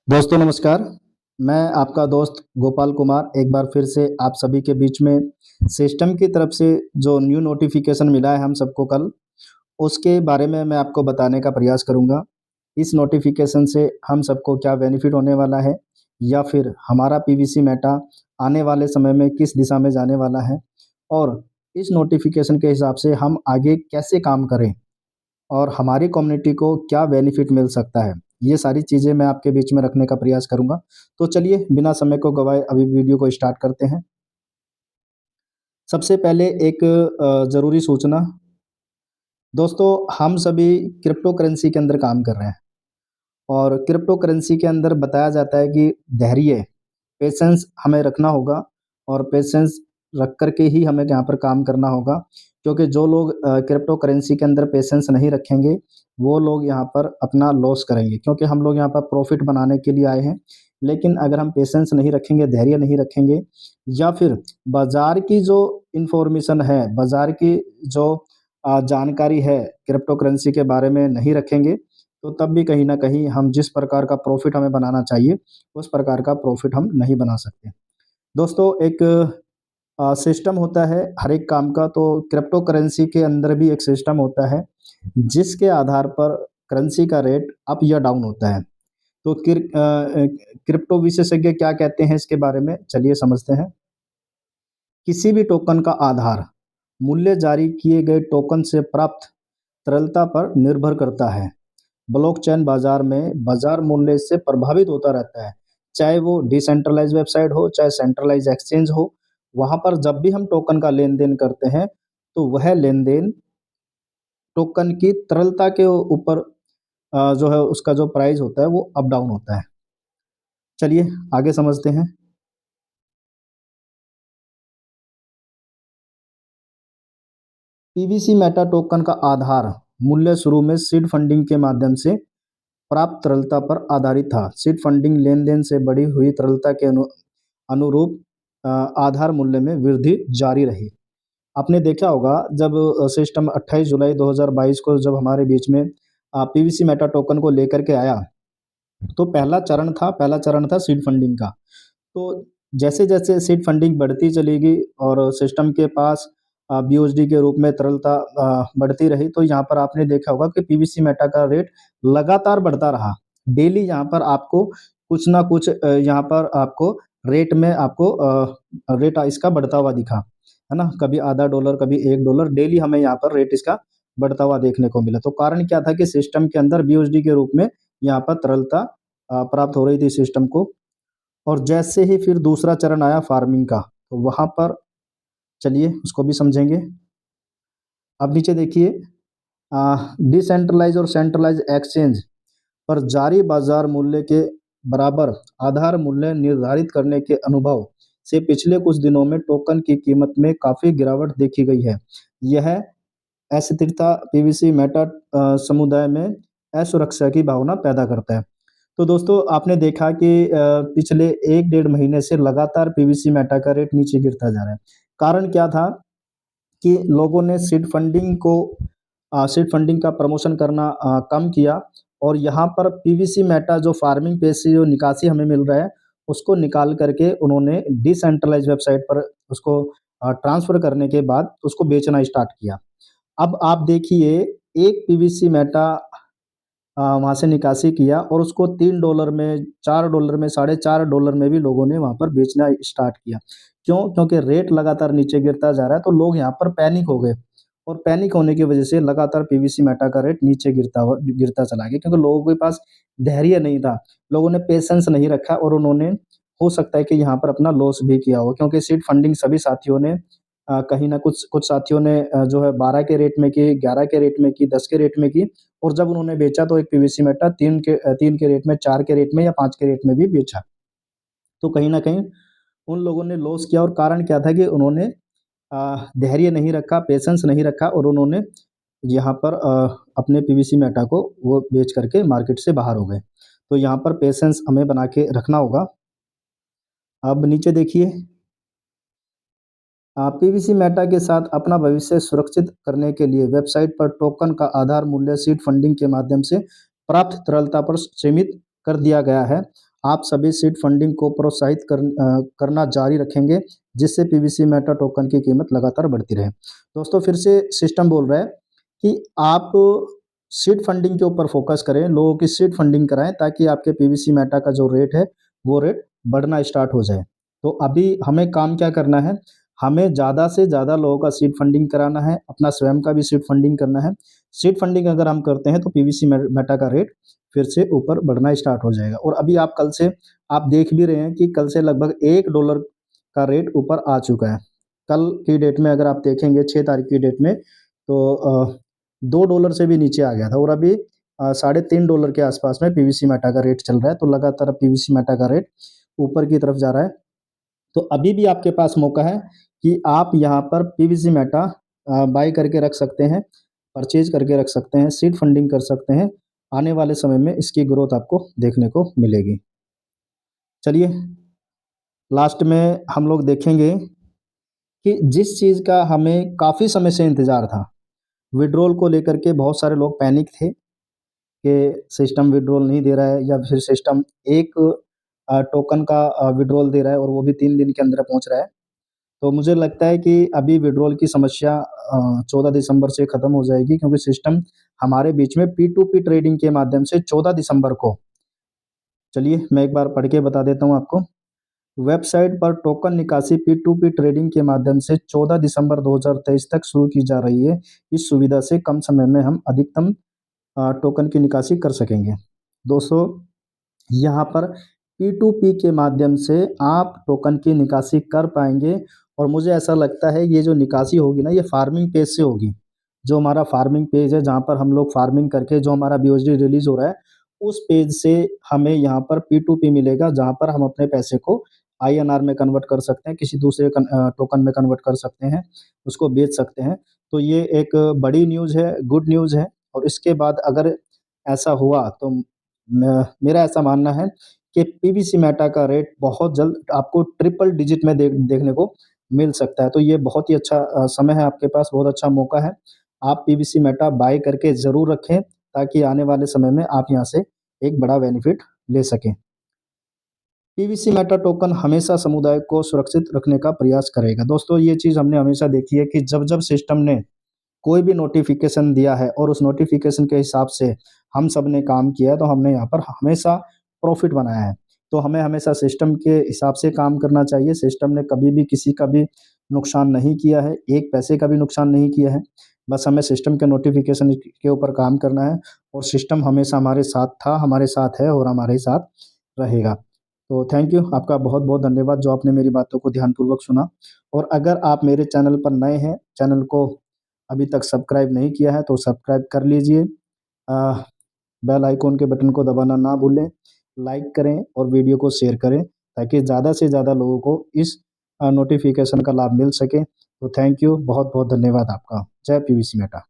दोस्तों नमस्कार, मैं आपका दोस्त गोपाल कुमार एक बार फिर से आप सभी के बीच में सिस्टम की तरफ से जो न्यू नोटिफ़िकेशन मिला है हम सबको कल, उसके बारे में मैं आपको बताने का प्रयास करूँगा। इस नोटिफ़िकेशन से हम सबको क्या बेनिफिट होने वाला है या फिर हमारा पीवीसी मेटा आने वाले समय में किस दिशा में जाने वाला है और इस नोटिफ़िकेशन के हिसाब से हम आगे कैसे काम करें और हमारी कम्युनिटी को क्या बेनिफिट मिल सकता है, ये सारी चीज़ें मैं आपके बीच में रखने का प्रयास करूँगा। तो चलिए बिना समय को गँवाए अभी वीडियो को स्टार्ट करते हैं। सबसे पहले एक ज़रूरी सूचना, दोस्तों हम सभी क्रिप्टो करेंसी के अंदर काम कर रहे हैं और क्रिप्टो करेंसी के अंदर बताया जाता है कि धैर्य, पेशेंस हमें रखना होगा और पेशेंस रख कर के ही हमें यहाँ पर काम करना होगा। क्योंकि जो लोग क्रिप्टो करेंसी के अंदर पेशेंस नहीं रखेंगे, वो लोग यहाँ पर अपना लॉस करेंगे क्योंकि हम लोग यहाँ पर प्रॉफ़िट बनाने के लिए आए हैं। लेकिन अगर हम पेशेंस नहीं रखेंगे, धैर्य नहीं रखेंगे या फिर बाज़ार की जो इन्फॉर्मेशन है, बाज़ार की जो जानकारी है क्रिप्टो करेंसी के बारे में नहीं रखेंगे, तो तब भी कहीं न कहीं हम जिस प्रकार का प्रॉफ़िट हमें बनाना चाहिए, उस प्रकार का प्रॉफ़िट हम नहीं बना सकते। दोस्तों एक सिस्टम होता है हर एक काम का, तो क्रिप्टो करेंसी के अंदर भी एक सिस्टम होता है, जिसके आधार पर करेंसी का रेट अप या डाउन होता है। तो क्रिप्टो विशेषज्ञ क्या कहते हैं इसके बारे में, चलिए समझते हैं। किसी भी टोकन का आधार मूल्य जारी किए गए टोकन से प्राप्त तरलता पर निर्भर करता है। ब्लॉकचेन बाजार में बाजार मूल्य से प्रभावित होता रहता है, चाहे वो डिसेंट्रलाइज वेबसाइट हो चाहे सेंट्रलाइज एक्सचेंज हो। वहाँ पर जब भी हम टोकन का लेन देन करते हैं तो वह लेन देन टोकन की तरलता के ऊपर जो है उसका जो प्राइस होता है वो अप डाउन होता है। चलिए आगे समझते हैं। पीवीसी मेटा टोकन का आधार मूल्य शुरू में सीड फंडिंग के माध्यम से प्राप्त तरलता पर आधारित था। सीड फंडिंग लेन-देन से बढ़ी हुई तरलता के अनुरूप आधार मूल्य में वृद्धि जारी रही। आपने देखा होगा जब सिस्टम 28 जुलाई 2022 को जब हमारे बीच में पीवीसी मेटा टोकन को लेकर के आया, तो पहला चरण था सीड फंडिंग का। तो जैसे-जैसे सीड फंडिंग बढ़ती चली गई और सिस्टम के पास बीओएसडी के रूप में तरलता बढ़ती रही, तो यहाँ पर आपने देखा होगा कि पीवीसी मेटा का रेट लगातार बढ़ता रहा। डेली यहाँ पर आपको कुछ ना कुछ यहाँ पर आपको रेट में आपको रेट इसका बढ़ता हुआ दिखा, है ना? कभी आधा डॉलर, कभी $1 डेली हमें यहाँ पर रेट इसका बढ़ता हुआ देखने को मिला। तो कारण क्या था कि सिस्टम के अंदर बीओएसडी के रूप में यहाँ पर तरलता प्राप्त हो रही थी सिस्टम को। और जैसे ही फिर दूसरा चरण आया फार्मिंग का, तो वहाँ पर चलिए उसको भी समझेंगे। अब नीचे देखिए, डिसेंट्रलाइज़ और सेंट्रलाइज़ एक्सचेंज पर जारी बाज़ार मूल्य के बराबर आधार मूल्य निर्धारित करने के अनुभव से पिछले कुछ दिनों में टोकन की कीमत में काफ़ी गिरावट देखी गई है। यह अस्थिरता पीवीसी मेटा समुदाय में असुरक्षा की भावना पैदा करता है। तो दोस्तों आपने देखा कि पिछले 1 डेढ़ महीने से लगातार पीवीसी मेटा का रेट नीचे गिरता जा रहा है। कारण क्या था कि लोगों ने सीड फंडिंग का प्रमोशन करना कम किया और यहाँ पर पीवीसी मेटा जो फार्मिंग पेज से जो निकासी हमें मिल रहा है, उसको निकाल करके उन्होंने डिसेंट्रलाइज़ वेबसाइट पर उसको ट्रांसफ़र करने के बाद उसको बेचना स्टार्ट किया। अब आप देखिए, एक पीवीसी मेटा वहाँ से निकासी किया और उसको $3 में, $4 में, $4.5 में भी लोगों ने वहाँ पर बेचना स्टार्ट किया। क्यों? क्योंकि रेट लगातार नीचे गिरता जा रहा है, तो लोग यहाँ पर पैनिक हो गए और पैनिक होने की वजह से लगातार पीवीसी मेटा का रेट नीचे गिरता चला गया क्योंकि लोगों के पास धैर्य नहीं था। लोगों ने पेशेंस नहीं रखा और उन्होंने हो सकता है कि यहाँ पर अपना लॉस भी किया हो क्योंकि सीड फंडिंग सभी साथियों ने कहीं न कुछ कुछ साथियों ने जो है 12 के रेट में की, 11 के रेट में की, 10 के रेट में की और जब उन्होंने बेचा तो एक पीवीसी मेटा 3 के रेट में, 4 के रेट में या 5 के रेट में भी बेचा। तो कहीं न कहीं उन लोगों ने लॉस किया और कारण क्या था कि उन्होंने धैर्य नहीं रखा, पेशेंस नहीं रखा और उन्होंने यहाँ पर अपने पीवीसी मेटा को वो बेच करके मार्केट से बाहर हो गए। तो यहाँ पर पेशेंस हमें बना के रखना होगा। अब नीचे देखिए, पीवीसी मेटा के साथ अपना भविष्य सुरक्षित करने के लिए वेबसाइट पर टोकन का आधार मूल्य सीड फंडिंग के माध्यम से प्राप्त तरलता पर सीमित कर दिया गया है। आप सभी सीड फंडिंग को प्रोत्साहित करना जारी रखेंगे, जिससे पीवीसी मेटा टोकन की कीमत लगातार बढ़ती रहे। दोस्तों फिर से सिस्टम बोल रहा है कि आप सीड फंडिंग के ऊपर फोकस करें, लोगों की सीड फंडिंग कराएँ ताकि आपके पीवीसी मेटा का जो रेट है, वो रेट बढ़ना स्टार्ट हो जाए। तो अभी हमें काम क्या करना है, हमें ज़्यादा से ज़्यादा लोगों का सीड फंडिंग कराना है, अपना स्वयं का भी सीड फंडिंग करना है। सीड फंडिंग अगर हम करते हैं तो पीवीसी मेटा का रेट फिर से ऊपर बढ़ना स्टार्ट हो जाएगा। और अभी आप कल से आप देख भी रहे हैं कि कल से लगभग $1 का रेट ऊपर आ चुका है। कल की डेट में अगर आप देखेंगे 6 तारीख की डेट में तो $2 से भी नीचे आ गया था और अभी $3.5 के आसपास में पीवीसी मेटा का रेट चल रहा है। तो लगातार पीवीसी मेटा का रेट ऊपर की तरफ जा रहा है। तो अभी भी आपके पास मौका है कि आप यहाँ पर पीवीसी मेटा बाय करके रख सकते हैं, परचेज करके रख सकते हैं, सीड फंडिंग कर सकते हैं। आने वाले समय में इसकी ग्रोथ आपको देखने को मिलेगी। चलिए लास्ट में हम लोग देखेंगे कि जिस चीज़ का हमें काफ़ी समय से इंतज़ार था, विड्रॉल को लेकर के बहुत सारे लोग पैनिक थे कि सिस्टम विड्रॉल नहीं दे रहा है या फिर सिस्टम एक टोकन का विड्रॉल दे रहा है और वो भी 3 दिन के अंदर पहुँच रहा है। तो मुझे लगता है कि अभी विड्रॉल की समस्या 14 दिसंबर से खत्म हो जाएगी, क्योंकि सिस्टम हमारे बीच में P2P ट्रेडिंग के माध्यम से 14 दिसंबर को, चलिए मैं एक बार पढ़ के बता देता हूँ आपको। वेबसाइट पर टोकन निकासी P2P ट्रेडिंग के माध्यम से 14 दिसंबर 2023 तक शुरू की जा रही है। इस सुविधा से कम समय में हम अधिकतम टोकन की निकासी कर सकेंगे। दोस्तों यहाँ पर P2P के माध्यम से आप टोकन की निकासी कर पाएँगे और मुझे ऐसा लगता है ये जो निकासी होगी ना, ये फार्मिंग पेज से होगी। जो हमारा फार्मिंग पेज है जहाँ पर हम लोग फार्मिंग करके जो हमारा BUSD रिलीज़ हो रहा है, उस पेज से हमें यहाँ पर P2P मिलेगा, जहाँ पर हम अपने पैसे को INR में कन्वर्ट कर सकते हैं, किसी दूसरे टोकन में कन्वर्ट कर सकते हैं, उसको बेच सकते हैं। तो ये एक बड़ी न्यूज़ है, गुड न्यूज़ है। और इसके बाद अगर ऐसा हुआ तो मेरा ऐसा मानना है कि पीवीसी मेटा का रेट बहुत जल्द आपको ट्रिपल डिजिट में देखने को मिल सकता है। तो ये बहुत ही अच्छा समय है आपके पास, बहुत अच्छा मौका है। आप पीवीसी मेटा बाय करके ज़रूर रखें, ताकि आने वाले समय में आप यहाँ से एक बड़ा बेनिफिट ले सकें। पीवीसी मेटा टोकन हमेशा समुदाय को सुरक्षित रखने का प्रयास करेगा। दोस्तों ये चीज़ हमने हमेशा देखी है कि जब-जब सिस्टम ने कोई भी नोटिफ़िकेशन दिया है और उस नोटिफ़िकेशन के हिसाब से हम सब ने काम किया है, तो हमने यहाँ पर हमेशा प्रॉफ़िट बनाया है। तो हमें हमेशा सिस्टम के हिसाब से काम करना चाहिए। सिस्टम ने कभी भी किसी का भी नुकसान नहीं किया है, एक पैसे का भी नुकसान नहीं किया है। बस हमें सिस्टम के नोटिफ़िकेशन के ऊपर काम करना है और सिस्टम हमेशा हमारे साथ था, हमारे साथ है और हमारे साथ रहेगा। तो थैंक यू, आपका बहुत-बहुत धन्यवाद जो आपने मेरी बातों को ध्यानपूर्वक सुना। और अगर आप मेरे चैनल पर नए हैं, चैनल को अभी तक सब्सक्राइब नहीं किया है तो सब्सक्राइब कर लीजिए। बेल आइकॉन के बटन को दबाना ना भूलें। लाइक करें और वीडियो को शेयर करें, ताकि ज़्यादा से ज़्यादा लोगों को इस नोटिफ़िकेशन का लाभ मिल सके। तो थैंक यू, बहुत-बहुत धन्यवाद आपका। जय पीवीसी मेटा।